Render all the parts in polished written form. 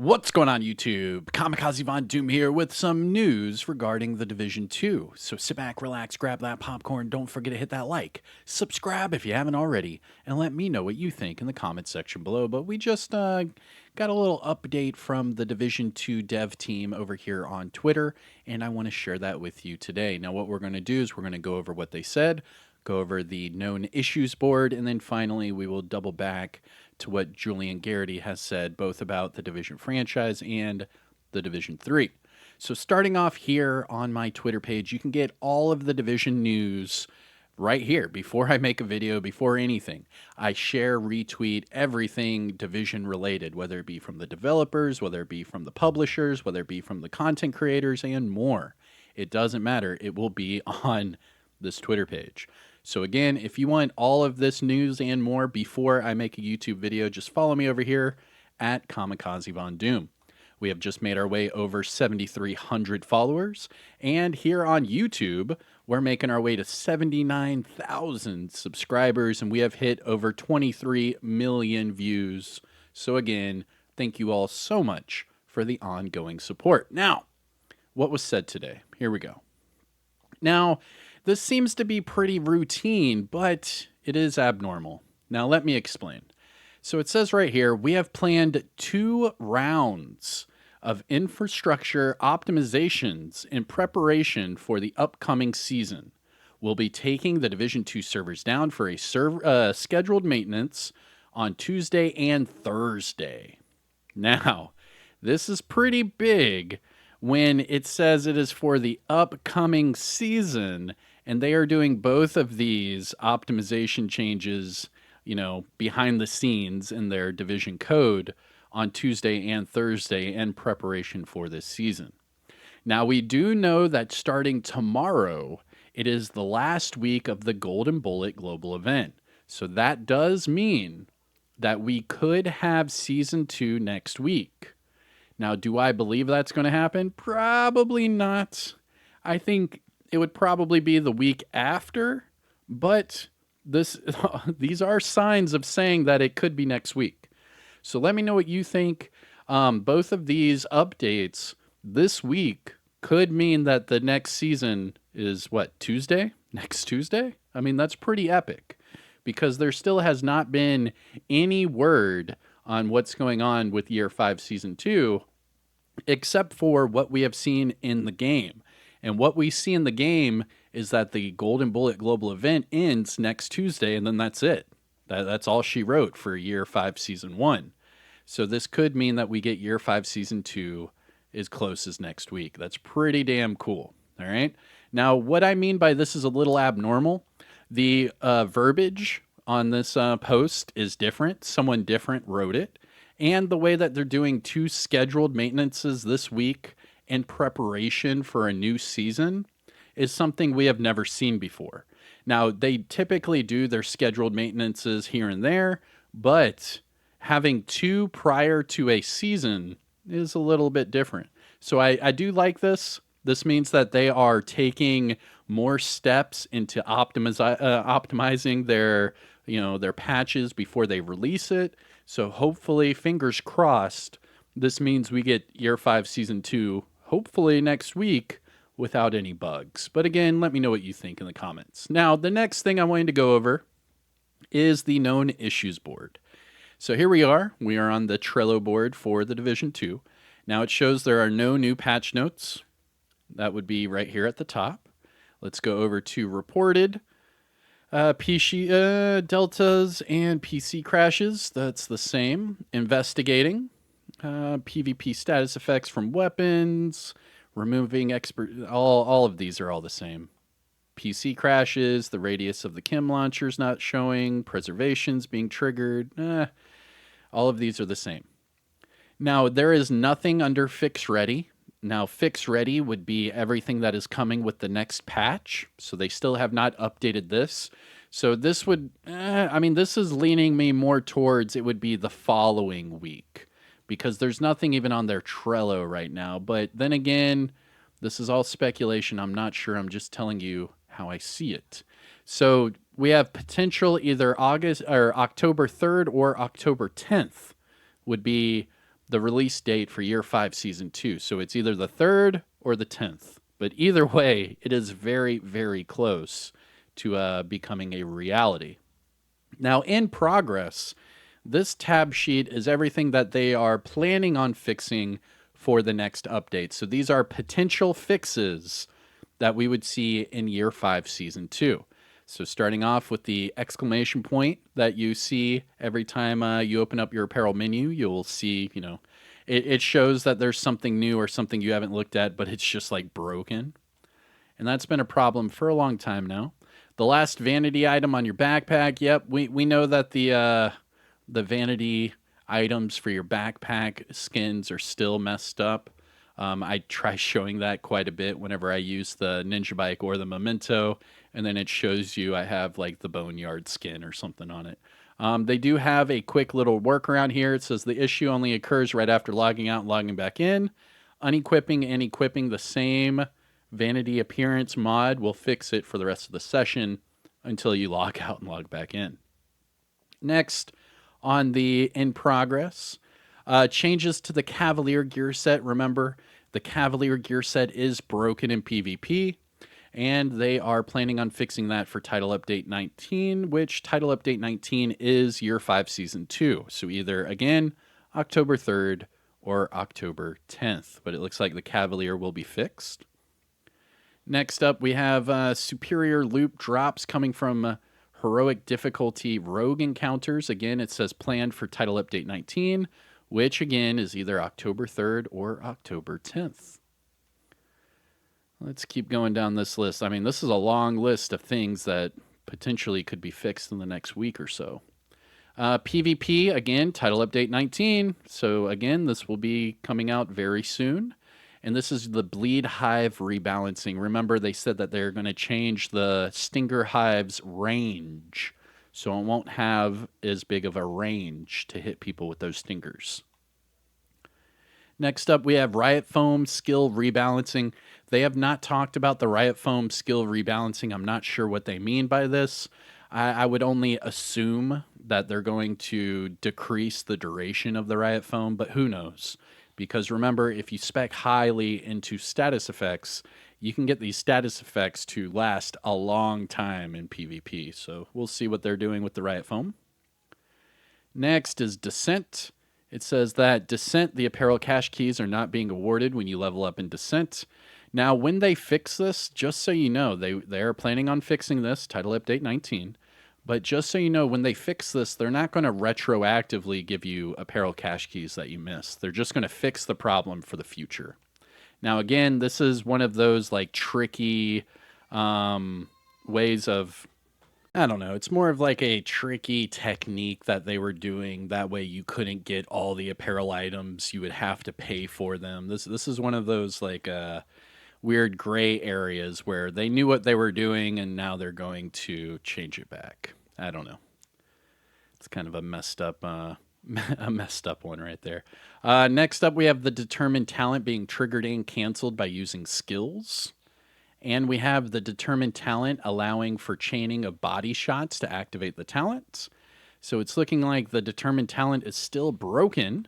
What's going on, YouTube? Kamikaze Von Doom here with some news regarding the Division 2. So sit back, relax, grab that popcorn, don't forget to hit that like, subscribe if you haven't already, and let me know what you think in the comments section below. But we just got a little update from the Division 2 dev team over here on Twitter, and I want to share that with you today. Now, what we're going to do is we're going to go over what they said, go over the known issues board, and then finally we will double back to what Julian Garrity has said both about the Division franchise and the Division 3. So starting off here on my Twitter page, you can get all of the Division news right here before I make a video, before anything. I share, retweet everything Division related, whether it be from the developers, whether it be from the publishers, whether it be from the content creators, and more. It doesn't matter. It will be on this Twitter page. So again, if you want all of this news and more before I make a YouTube video, just follow me over here at Kamikaze Von Doom. We have just made our way over 7,300 followers, and here on YouTube, we're making our way to 79,000 subscribers, and we have hit over 23 million views. So again, thank you all so much for the ongoing support. Now, what was said today? Here we go. Now, this seems to be pretty routine, but it is abnormal. Now, let me explain. So it says right here, we have planned 2 rounds of infrastructure optimizations in preparation for the upcoming season. We'll be taking the Division 2 servers down for a scheduled maintenance on Tuesday and Thursday. Now, this is pretty big when it says it is for the upcoming season, and they are doing both of these optimization changes, behind the scenes in their division code on Tuesday and Thursday in preparation for this season. Now, we do know that starting tomorrow, it is the last week of the Golden Bullet Global event. So that does mean that we could have Season 2 next week. Now, do I believe that's going to happen? Probably not. I think it would probably be the week after, but these are signs of saying that it could be next week. So let me know what you think. Both of these updates this week could mean that the next season is Tuesday? Next Tuesday? I mean, that's pretty epic because there still has not been any word on what's going on with Year 5 Season 2, except for what we have seen in the game. And what we see in the game is that the Golden Bullet Global event ends next Tuesday, and then that's it. That's all she wrote for Year 5 Season 1. So this could mean that we get Year 5 Season 2 as close as next week. That's pretty damn cool. All right. Now, what I mean by this is a little abnormal. The verbiage on this post is different. Someone different wrote it. And the way that they're doing 2 scheduled maintenances this week in preparation for a new season is something we have never seen before. Now, they typically do their scheduled maintenances here and there, but having 2 prior to a season is a little bit different. So I do like this. This means that they are taking more steps into optimizing their patches before they release it. So hopefully, fingers crossed, this means we get Year 5 Season 2 hopefully next week without any bugs. But again, let me know what you think in the comments. Now, the next thing I wanted to go over is the known issues board. So here we are. We are on the Trello board for the Division 2. Now it shows there are no new patch notes. That would be right here at the top. Let's go over to reported. PC deltas and PC crashes. That's the same. Investigating. PvP status effects from weapons, removing all of these are all the same. PC crashes, the radius of the chem launcher's not showing, preservations being triggered, all of these are the same. Now, there is nothing under Fix Ready. Now, Fix Ready would be everything that is coming with the next patch, so they still have not updated this. So this would, this is leaning me more towards it would be the following week, because there's nothing even on their Trello right now. But then again, this is all speculation. I'm not sure. I'm just telling you how I see it. So we have potential either August or October 3rd or October 10th would be the release date for Year 5 Season 2. So it's either the 3rd or the 10th. But either way, it is very, very close to becoming a reality. Now, in progress, this tab sheet is everything that they are planning on fixing for the next update. So these are potential fixes that we would see in Year 5 Season 2. So starting off with the exclamation point that you see every time you open up your apparel menu, you'll see, it shows that there's something new or something you haven't looked at, but it's just like broken. And that's been a problem for a long time now. The last vanity item on your backpack, yep, we know that the vanity items for your backpack skins are still messed up. I try showing that quite a bit whenever I use the Ninja Bike or the Memento, and then it shows you I have like the Boneyard skin or something on it. They do have a quick little workaround here. It says the issue only occurs right after logging out and logging back in. Unequipping and equipping the same vanity appearance mod will fix it for the rest of the session until you log out and log back in. Next, on the in progress, changes to the Cavalier gear set. Remember, the Cavalier gear set is broken in PvP, and they are planning on fixing that for Title Update 19, which Title Update 19 is Year 5 Season 2. So either, again, October 3rd or October 10th. But it looks like the Cavalier will be fixed. Next up, we have superior loop drops coming from heroic difficulty rogue encounters. Again, it says planned for Title Update 19, which again is either October 3rd or October 10th. Let's keep going down this list. I mean, this is a long list of things that potentially could be fixed in the next week or so. PvP, again, Title Update 19. So again, this will be coming out very soon. And this is the Bleed Hive rebalancing. Remember, they said that they're going to change the Stinger Hive's range. So it won't have as big of a range to hit people with those stingers. Next up, we have Riot Foam skill rebalancing. They have not talked about the Riot Foam skill rebalancing. I'm not sure what they mean by this. I would only assume that they're going to decrease the duration of the Riot Foam, but who knows? Because remember, if you spec highly into status effects, you can get these status effects to last a long time in PvP. So we'll see what they're doing with the Riot Foam. Next is Descent. It says that Descent, the apparel cache keys are not being awarded when you level up in Descent. Now, when they fix this, just so you know, they are planning on fixing this, Title Update 19. But just so you know, when they fix this, they're not going to retroactively give you apparel cache keys that you missed. They're just going to fix the problem for the future. Now, again, this is one of those like tricky ways of, I don't know, it's more of like a tricky technique that they were doing. That way you couldn't get all the apparel items. You would have to pay for them. This is one of those like weird gray areas where they knew what they were doing and now they're going to change it back. I don't know. It's kind of a messed up one right there. Next up, we have the determined talent being triggered and canceled by using skills. And we have the determined talent allowing for chaining of body shots to activate the talent. So it's looking like the determined talent is still broken.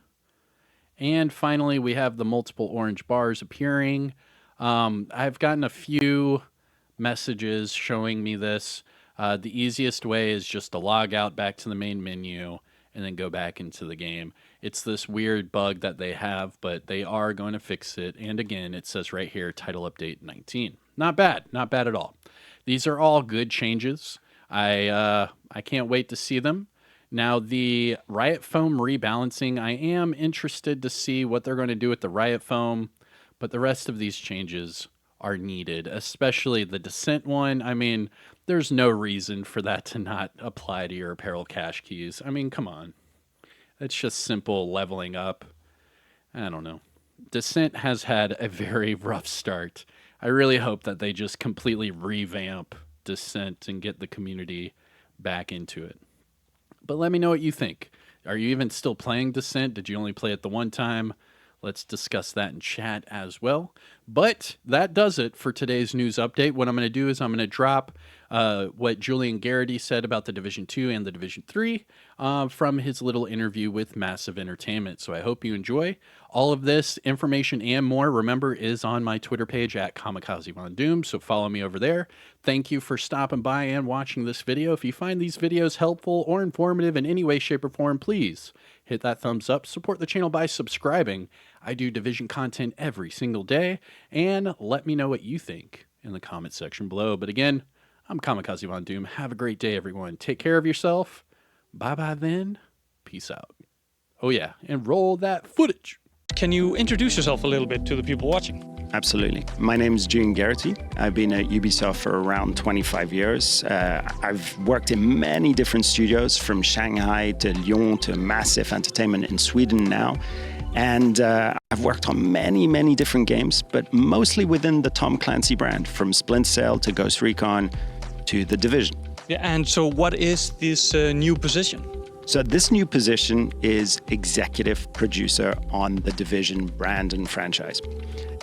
And finally, we have the multiple orange bars appearing. I've gotten a few messages showing me this. The easiest way is just to log out back to the main menu and then go back into the game. It's this weird bug that they have, but they are going to fix it. And again, it says right here, Title Update 19. Not bad at all. These are all good changes. I can't wait to see them. Now, the Riot Foam rebalancing, I am interested to see what they're going to do with the Riot Foam. But the rest of these changes are needed, especially the Descent one. I mean, there's no reason for that to not apply to your apparel cache keys. I mean, come on. It's just simple leveling up. I don't know. Descent has had a very rough start. I really hope that they just completely revamp Descent and get the community back into it. But let me know what you think. Are you even still playing Descent? Did you only play it the one time? let's discuss that in chat as well. But that does it for today's news update. What I'm going to do is I'm going to drop what Julian Garrity said about the Division 2 and the Division 3 from his little interview with Massive Entertainment. So I hope you enjoy. All of this information and more, remember, is on my Twitter page at Kamikaze Von Doom, so follow me over there. Thank you for stopping by and watching this video. If you find these videos helpful or informative in any way, shape, or form, please hit that thumbs up. Support the channel by subscribing. I do Division content every single day, and let me know what you think in the comment section below. But again, I'm Kamikaze Von Doom. Have a great day, everyone. Take care of yourself. Bye-bye then. Peace out. Oh yeah, and roll that footage. Can you introduce yourself a little bit to the people watching? Absolutely. My name is Julian Garrity. I've been at Ubisoft for around 25 years. I've worked in many different studios, from Shanghai to Lyon to Massive Entertainment in Sweden now. And I've worked on many different games, but mostly within the Tom Clancy brand, from Splinter Cell to Ghost Recon to The Division. Yeah, and so what is this new position? So this new position is executive producer on the Division brand and franchise.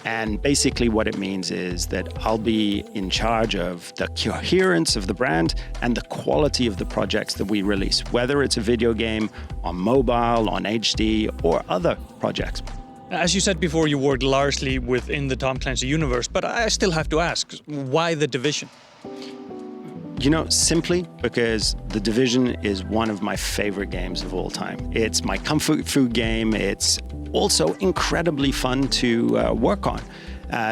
And basically what it means is that I'll be in charge of the coherence of the brand and the quality of the projects that we release, whether it's a video game, on mobile, on HD, or other projects. As you said before, you work largely within the Tom Clancy universe, but I still have to ask, why The Division? You know, simply because The Division is one of my favorite games of all time. It's my comfort food game. It's also incredibly fun to work on.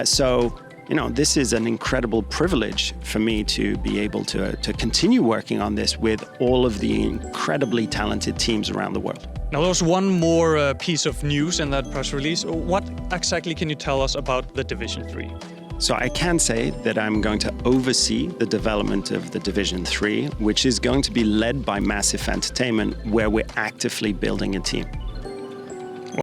So, you know, this is an incredible privilege for me to be able to continue working on this with all of the incredibly talented teams around the world. Now, there's one more piece of news in that press release. What exactly can you tell us about The Division 3? So I can say that I'm going to oversee the development of The Division 3, which is going to be led by Massive Entertainment, where we're actively building a team.